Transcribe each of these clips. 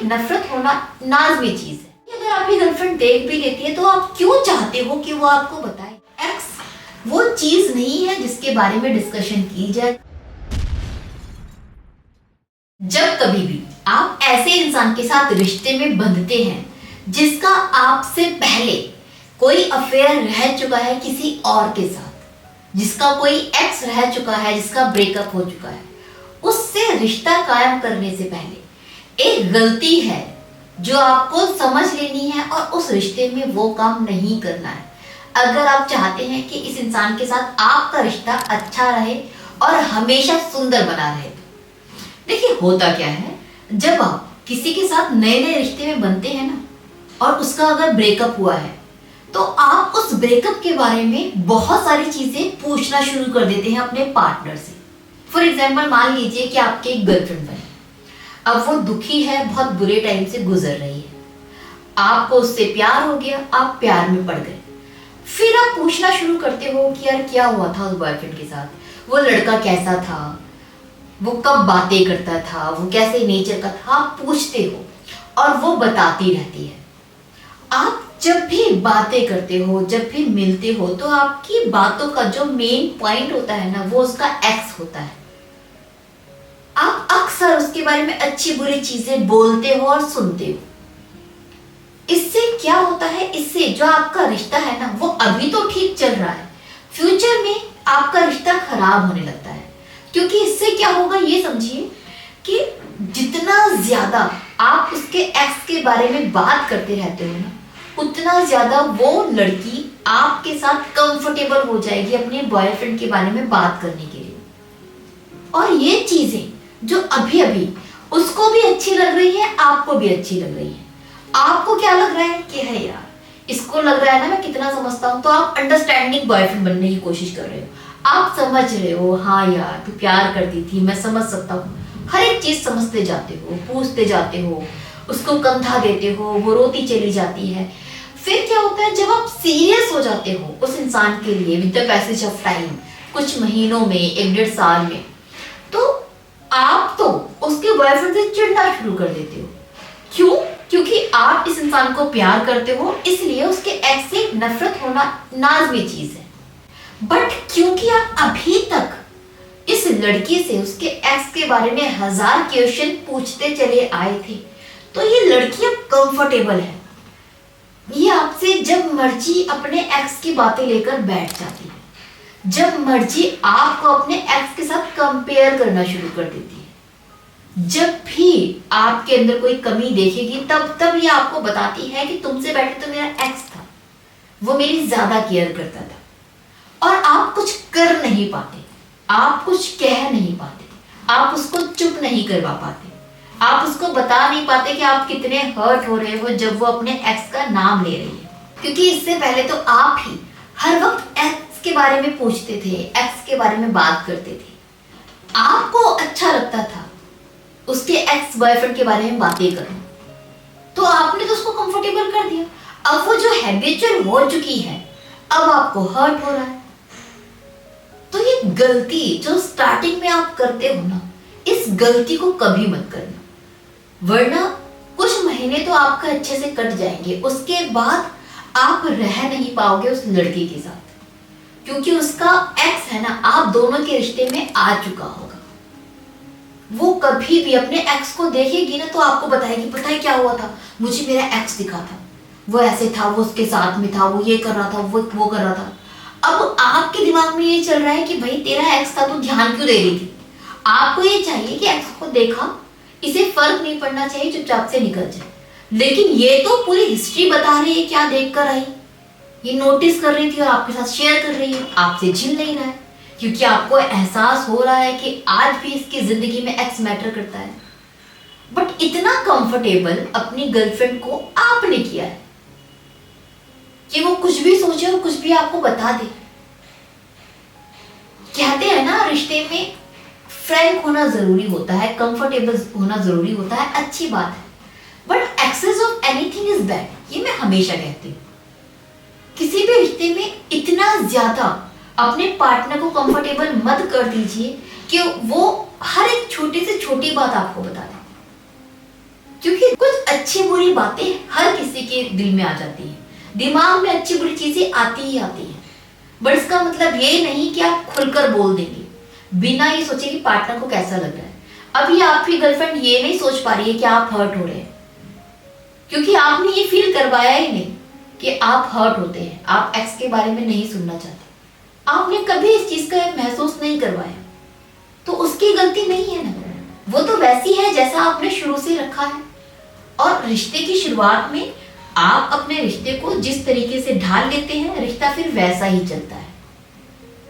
नफरत होना लाजमी चीज है। अगर आपकी गर्लफ्रेंड देख भी लेती है तो आप क्यों चाहते हो कि वो आपको बताए? एक्स वो चीज नहीं है जिसके बारे में डिस्कशन की जाए। जब कभी भी आप ऐसे इंसान के साथ रिश्ते में बंधते हैं जिसका आपसे पहले कोई अफेयर रह चुका है किसी और के साथ, जिसका कोई एक्स रह चुका है, जिसका ब्रेकअप हो चुका है, उससे रिश्ता कायम करने से पहले एक गलती है जो आपको समझ लेनी है और उस रिश्ते में वो काम नहीं करना है। अगर आप चाहते हैं कि इस इंसान के साथ आपका रिश्ता अच्छा रहे और हमेशा सुंदर बना रहे। देखिए होता क्या है, जब आप किसी के साथ नए नए रिश्ते में बनते हैं ना और उसका अगर ब्रेकअप हुआ है तो आप उस ब्रेकअप के बारे में बहुत सारी चीजें पूछना शुरू कर देते हैं अपने पार्टनर से। फॉर एग्जाम्पल मान लीजिए कि आपके एक गर्लफ्रेंड बने, अब वो दुखी है, बहुत बुरे टाइम से गुजर रही है, आपको उससे प्यार हो गया, आप प्यार में पड़ गए। फिर आप पूछना शुरू करते हो कि यार क्या हुआ था उस बॉयफ्रेंड के साथ, वो लड़का कैसा था, वो कब बातें करता था, वो कैसे नेचर का था, आप पूछते हो और वो बताती रहती है। आप जब भी बातें करते हो, जब भी मिलते हो, तो आपकी बातों का जो मेन पॉइंट होता है ना वो उसका एक्स होता है। आप अक्सर उसके बारे में अच्छी बुरी चीजें बोलते हो और सुनते हो। इससे क्या होता है, इससे जो आपका रिश्ता है ना वो अभी तो ठीक चल रहा है, फ्यूचर में आपका रिश्ता खराब होने लगता है। क्योंकि इससे क्या होगा ये समझिए कि जितना ज्यादा आप उसके एक्स के बारे में बात करते रहते हो ना, उतना ज्यादा वो लड़की आपके साथ कंफर्टेबल हो जाएगी अपने बॉयफ्रेंड के बारे में बात करने के लिए। और ये चीजें जो अभी अभी उसको भी अच्छी लग रही है, आपको भी अच्छी लग रही है। आपको क्या लग रहा है कि है यार, इसको लग रहा है ना मैं कितना समझता हूँ, तो आप अंडरस्टैंडिंग बॉयफ्रेंड बनने की कोशिश कर रहे हो। आप समझ रहे हो, हाँ यार तू प्यार करती थी, मैं समझ सकता हूँ। हर एक चीज समझते जाते हो, पूछते जाते हो, उसको कंधा देते हो, वो रोती चली जाती है। फिर क्या होता है, जब आप सीरियस हो जाते हो उस इंसान के लिए with the passage of time, कुछ महीनों में, 1-1.5 साल में, तो आप तो उसके बॉयफ्रेंड से चिढ़ना शुरू कर देते हो। क्यों? क्योंकि आप इस इंसान को प्यार करते हो, इसलिए उसके एक्स से नफरत होना लाजमी चीज है। बट क्योंकि आप अभी तक इस लड़की से उसके एक्स के बारे में 1000 क्वेश्चन पूछते चले आए थे, तो ये लड़की अब कंफर्टेबल है। ये आपसे जब मर्जी अपने एक्स की बातें लेकर बैठ जाती है, जब मर्जी आपको अपने एक्स के साथ कंपेयर करना शुरू कर देती है। जब भी आपके अंदर कोई कमी देखेगी तब ये आपको बताती है कि तुमसे बेटर तो मेरा एक्स था, वो मेरी ज्यादा केयर करता था। और आप कुछ कर नहीं पाते, आप कुछ कह नहीं पाते, आप उसको चुप नहीं करवा पाते, आप उसको बता नहीं पाते कि आप कितने हर्ट हो रहे हो जब वो अपने एक्स का नाम ले रही है। क्योंकि इससे पहले तो आप ही हर वक्त एक्स के बारे में पूछते थे, एक्स के बारे में बात करते थे, आपको अच्छा लगता था उसके एक्स बॉयफ्रेंड के बारे में बातें करना, तो आपने तो उसको कंफर्टेबल कर दिया। अब वो जो हैबिचुअल हो चुकी है, अब आपको हर्ट हो रहा है। तो ये गलती जो स्टार्टिंग में आप करते हो ना, इस गलती को कभी मत करना, वरना कुछ महीने तो आपका अच्छे से कट जाएंगे, उसके बाद आप रह नहीं पाओगे उस लड़की के साथ। क्योंकि उसका एक्स है ना, आप दोनों के रिश्ते में आ चुका होगा। वो कभी भी अपने एक्स को देखेगी ना तो आपको बताएगी, पता है क्या हुआ था, मुझे मेरा एक्स दिखा था, वो ऐसे था, वो उसके साथ में था, वो ये कर रहा था, वो कर रहा था। अब आपके दिमाग में ये चल रहा है कि भाई तेरा एक्स था, तो ध्यान क्यों दे रही थी? आपको ये चाहिए कि एक्स को देखा, इसे फर्क नहीं पड़ना चाहिए, चुपचाप से निकल जाए। लेकिन ये तो पूरी हिस्ट्री बता रही है, क्या देख कर आई, ये नोटिस कर रही थी और आपके साथ शेयर कर रही है, आपसे झिल नहीं रहा है, क्योंकि आपको एहसास हो रहा है कि आज भी इसकी जिंदगी में एक्स मैटर करता है। बट इतना कंफर्टेबल अपनी गर्लफ्रेंड को आपने किया है कि वो कुछ भी सोचे और कुछ भी आपको बता दे। कहते हैं ना, रिश्ते में फ्रैंक होना जरूरी होता है, कंफर्टेबल होना जरूरी होता है, अच्छी बात है। But excess of anything is bad, ये मैं हमेशा कहती हूँ। किसी भी रिश्ते में इतना ज्यादा अपने पार्टनर को कंफर्टेबल मत कर दीजिए कि वो हर एक छोटी से छोटी बात आपको बता दे। क्योंकि कुछ अच्छी बुरी बातें हर किसी के दिल में आ जाती हैं, दिमाग में अच्छी बुरी चीजें आती ही आती हैं। बट इसका मतलब ये नहीं कि आप खुलकर बोल देंगे बिना ये सोचे कि पार्टनर को कैसा लग रहा है। अभी आपकी गर्लफ्रेंड ये नहीं सोच पा रही है कि आप हर्ट हो रहे हैं, क्योंकि आपने ये फील करवाया ही नहीं कि आप हर्ट होते हैं। आप एक्स के बारे में नहीं सुनना चाहते, आपने कभी इस चीज का महसूस नहीं करवाया, तो उसकी गलती नहीं है ना। वो तो वैसी है जैसा आपने शुरू से रखा है। और रिश्ते की शुरुआत में आप अपने रिश्ते को जिस तरीके से ढाल लेते हैं, रिश्ता फिर वैसा ही चलता है।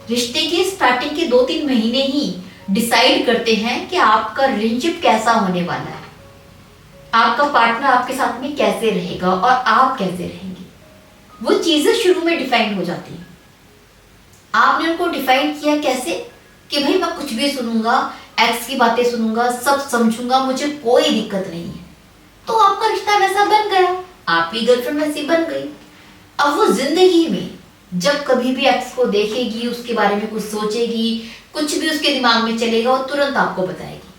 रिश्ते के स्टार्टिंग के 2-3 महीने ही डिसाइड करते हैं कि आपका रिलेशनशिप कैसा होने वाला है, आपका पार्टनर आपके साथ में कैसे रहेगा और आप कैसे रहेंगे। वो चीजें शुरू में डिफाइन हो जाती हैं। आपने उनको डिफाइन किया कैसे कि भाई मैं कुछ भी सुनूंगा, एक्स की बातें सुनूंगा, सब समझूंगा, मुझे कोई दिक्कत नहीं है। तो आपका रिश्ता वैसा बन गया, आपकी गर्लफ्रेंड वैसी बन गई। अब वो जिंदगी में जब कभी भी एक्स को देखेगी, उसके बारे में कुछ सोचेगी, कुछ भी उसके दिमाग में चलेगा, वो तुरंत आपको बताएगी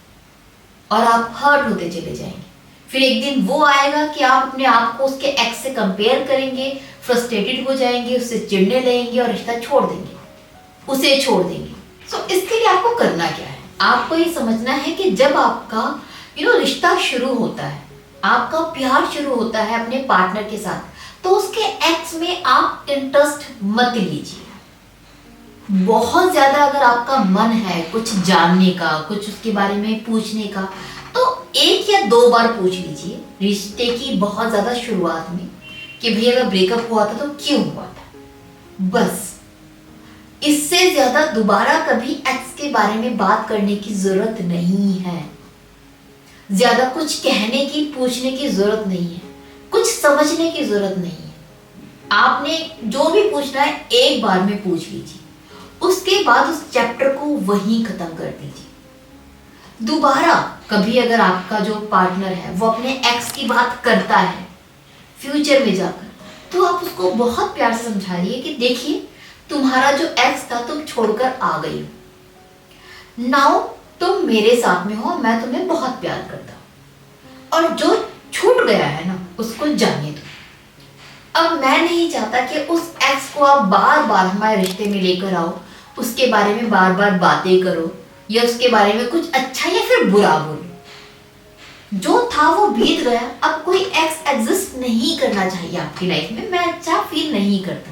और आप हर्ट होते चले जाएंगे। फिर एक दिन वो आएगा कि आप अपने आप को उसके एक्स से कंपेयर करेंगे, फ्रस्ट्रेटेड हो जाएंगे, उससे चिढ़ने लगेंगे और रिश्ता छोड़ देंगे, उसे छोड़ देंगे। सो इसके लिए आपको करना क्या है? आपको ये समझना है कि जब आपका रिश्ता शुरू होता है, आपका प्यार शुरू होता है अपने पार्टनर के साथ, तो उसके एक्स में आप इंटरेस्ट मत लीजिए। बहुत ज्यादा अगर आपका मन है कुछ जानने का, कुछ उसके बारे में पूछने का, तो 1 या 2 बार पूछ लीजिए रिश्ते की बहुत ज्यादा शुरुआत में कि भाई अगर ब्रेकअप हुआ था तो क्यों हुआ था। बस इससे ज्यादा दोबारा कभी एक्स के बारे में बात करने की जरूरत नहीं है। ज्यादा कुछ कहने की, पूछने की जरूरत नहीं है, कुछ समझने की जरूरत नहीं है। आपने जो भी पूछना है एक बार में पूछ लीजिए, उसके बाद उस चैप्टर को वहीं खत्म कर दीजिए। दोबारा कभी अगर आपका जो पार्टनर है वो अपने एक्स की बात करता है फ्यूचर में जाकर, तो आप उसको बहुत प्यार से समझाइए कि देखिए तुम्हारा जो एक्स था तुम छोड़कर आ गई हो, नाउ तुम मेरे साथ में हो, मैं तुम्हें बहुत प्यार करता हूं और जो छूट गया है ना उसको जाने दो। अब मैं नहीं चाहता कि उस एक्स को आप बार बार हमारे रिश्ते में लेकर आओ, उसके बारे में बार बार बातें करो या उसके बारे में कुछ अच्छा या फिर बुरा बोलो। जो था वो बीत गया, अब कोई एक्स एग्जिस्ट नहीं करना चाहिए आपकी लाइफ में। मैं अच्छा फील नहीं करता,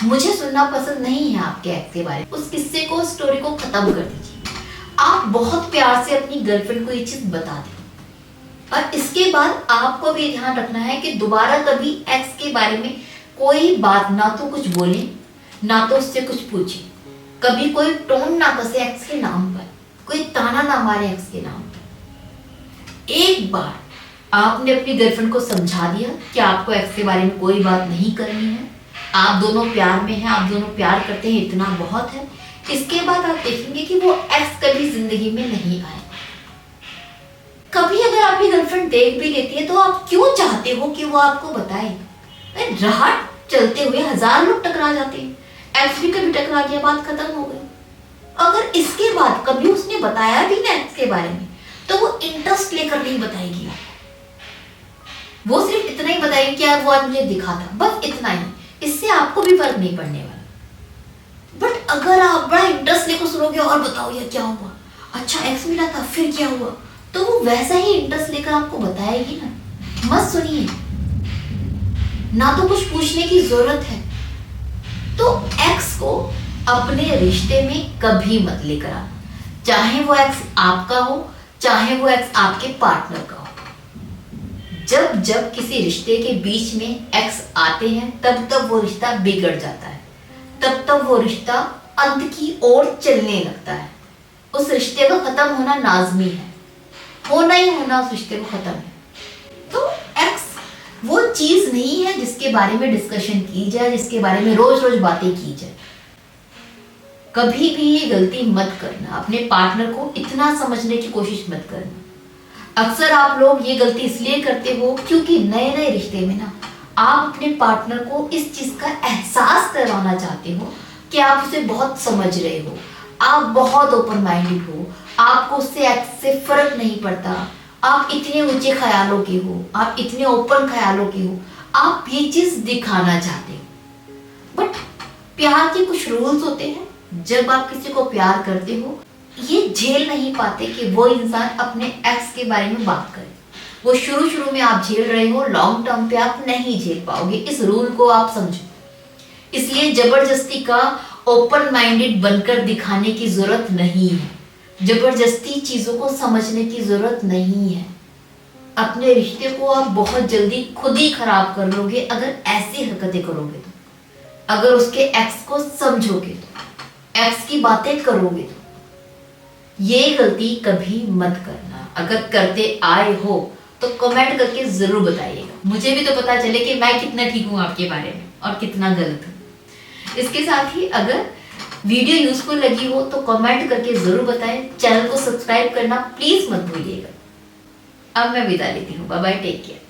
मुझे सुनना पसंद नहीं है आपके एक्स के बारे में। उस किस्से को, स्टोरी को खत्म कर दीजिए। आप बहुत प्यार से अपनी गर्लफ्रेंड को ये चीज बता दें। और इसके बाद आपको भी ध्यान रखना है कि दोबारा कभी एक्स के बारे में कोई बात ना तो कुछ बोले, ना तो उससे कुछ पूछे। कभी कोई टोन ना कसे एक्स के नाम पर, कोई ताना ना मारे एक्स के नाम पर। एक बार आपने अपनी गर्लफ्रेंड को समझा दिया कि आपको एक्स के बारे में कोई बात नहीं करनी है, आप दोनों प्यार में हैं, आप दोनों प्यार करते हैं, इतना बहुत है। इसके बाद आप देखेंगे कि वो एक्स कभी जिंदगी में नहीं आए। कभी अगर आपकी गर्लफ्रेंड देख भी लेती है तो आप क्यों चाहते हो कि वो आपको बताए? राह चलते हुए 1000 लोग टकरा जाते हैं, एक्स भी कभी टकरा गया, बात खत्म हो गई। अगर इसके बाद कभी उसने बताया भी ना एक्स के बारे में, तो वो इंटरेस्ट लेकर नहीं बताएगी। वो सिर्फ इतना ही बताएगी कि यार वो आज मुझे दिखा था, बस इतना ही। इससे आपको भी फर्क नहीं पड़ने वाला। बट अगर आप बड़ा इंटरेस्ट लेकर सुनोगे और बताओ यार क्या हुआ, अच्छा एक्स मिला था फिर क्या हुआ, तो वो वैसा ही इंटरेस्ट लेकर आपको बताएगी ना। मत सुनिए, ना तो कुछ पूछने की जरूरत है। तो एक्स को अपने रिश्ते में कभी मत लेकर आना, चाहे वो एक्स आपका हो, चाहे वो एक्स आपके पार्टनर का हो। जब जब किसी रिश्ते के बीच में एक्स आते हैं तब तब वो रिश्ता बिगड़ जाता है, तब तब वो रिश्ता अंत की ओर चलने लगता है। उस रिश्ते का खत्म होना लाजमी है, होना ही होना उस रिश्ते को खत्म है। तो एक्स वो चीज नहीं है जिसके बारे में डिस्कशन की जाए, जिसके बारे में रोज रोज बातें की जाए। कभी भी ये गलती मत करना, अपने पार्टनर को इतना समझने की कोशिश मत करना। अक्सर आप लोग ये गलती इसलिए करते हो क्योंकि नए नए रिश्ते में ना आप अपने पार्टनर को इस चीज का एहसास करवाना चाहते हो कि आप उसे बहुत समझ रहे हो, आप बहुत ओपन माइंडेड हो, आपको उससे एक्स से फर्क नहीं पड़ता, आप इतने ऊंचे ख्यालों के हो, आप इतने ओपन ख्यालों के हो, आप ये चीज दिखाना चाहते हो। बट प्यार के कुछ रूल्स होते हैं। जब आप किसी को प्यार करते हो, ये झेल नहीं पाते कि वो इंसान अपने एक्स के बारे में बात करे। वो शुरू में आप झेल रहे हो, लॉन्ग टर्म पे आप नहीं झेल पाओगे। इस रूल को आप समझो। इसलिए जबरदस्ती का ओपन माइंडेड बनकर दिखाने की जरूरत नहीं है। जबरदस्ती चीजों को समझने की जरूरत नहीं है। अपने रिश्ते को आप बहुत जल्दी खुद ही खराब कर लोगे अगर ऐसी हरकतें करोगे तो। अगर उसके एक्स को समझोगे तो, एक्स की बातें करोगे तो। ये गलती कभी मत करना। अगर करते आए हो तो कमेंट करके जरूर बताइएगा, मुझे भी तो पता चले कि मैं कितना ठीक हूँ आपके बारे में और कितना गलत हूँ। इसके साथ ही अगर वीडियो यूजफुल लगी हो तो कमेंट करके जरूर बताएं। चैनल को सब्सक्राइब करना प्लीज मत भूलिएगा। अब मैं विदा लेती हूँ। Bye bye, take care.